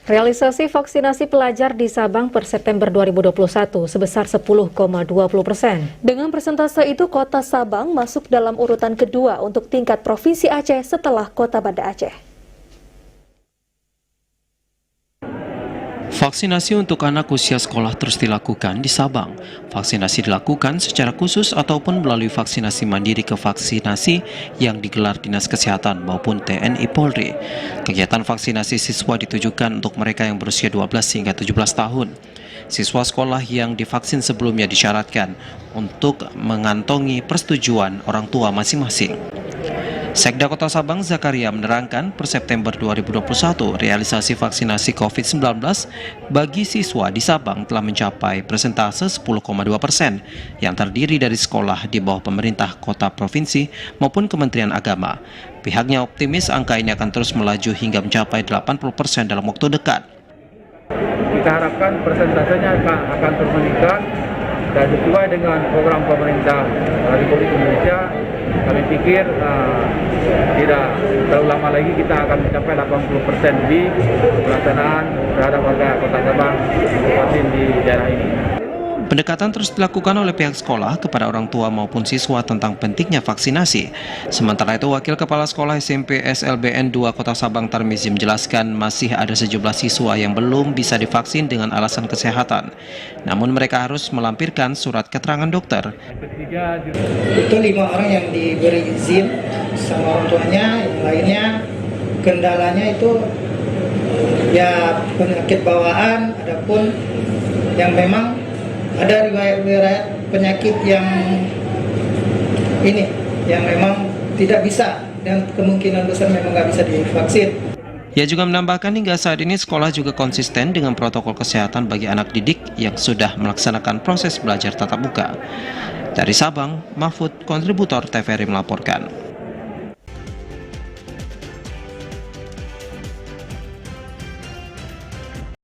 Realisasi vaksinasi pelajar di Sabang per September 2021 sebesar 10,20%. Dengan persentase itu, Kota Sabang masuk dalam urutan kedua untuk tingkat Provinsi Aceh setelah Kota Banda Aceh. Vaksinasi untuk anak usia sekolah terus dilakukan di Sabang. Vaksinasi dilakukan secara khusus ataupun melalui vaksinasi mandiri ke vaksinasi yang digelar Dinas Kesehatan maupun TNI Polri. Kegiatan vaksinasi siswa ditujukan untuk mereka yang berusia 12 hingga 17 tahun. Siswa sekolah yang divaksin sebelumnya disyaratkan untuk mengantongi persetujuan orang tua masing-masing. Sekda Kota Sabang Zakaria menerangkan per September 2021 realisasi vaksinasi COVID-19 bagi siswa di Sabang telah mencapai persentase 10,2% yang terdiri dari sekolah di bawah pemerintah kota provinsi maupun Kementerian Agama. Pihaknya optimis angka ini akan terus melaju hingga mencapai 80% dalam waktu dekat. Kita harapkan persentasenya akan terus meningkat dan sesuai dengan program pemerintah Republik Indonesia. Kami pikir tidak terlalu lama lagi kita akan mencapai 80% di pelaksanaan terhadap warga Kota Sabang vaksin di daerah ini. Pendekatan terus dilakukan oleh pihak sekolah kepada orang tua maupun siswa tentang pentingnya vaksinasi. Sementara itu, Wakil Kepala Sekolah SMP SLBN 2 Kota Sabang Tarmizi menjelaskan masih ada sejumlah siswa yang belum bisa divaksin dengan alasan kesehatan. Namun mereka harus melampirkan surat keterangan dokter. Itu 5 orang yang diberi izin sama orang tuanya, yang lainnya kendalanya itu ya penyakit bawaan, adapun yang memang ada riwayat penyakit yang memang tidak bisa dan kemungkinan besar memang nggak bisa divaksin. Ia juga menambahkan hingga saat ini sekolah juga konsisten dengan protokol kesehatan bagi anak didik yang sudah melaksanakan proses belajar tatap muka. Dari Sabang, Mahfud, kontributor TVRI melaporkan.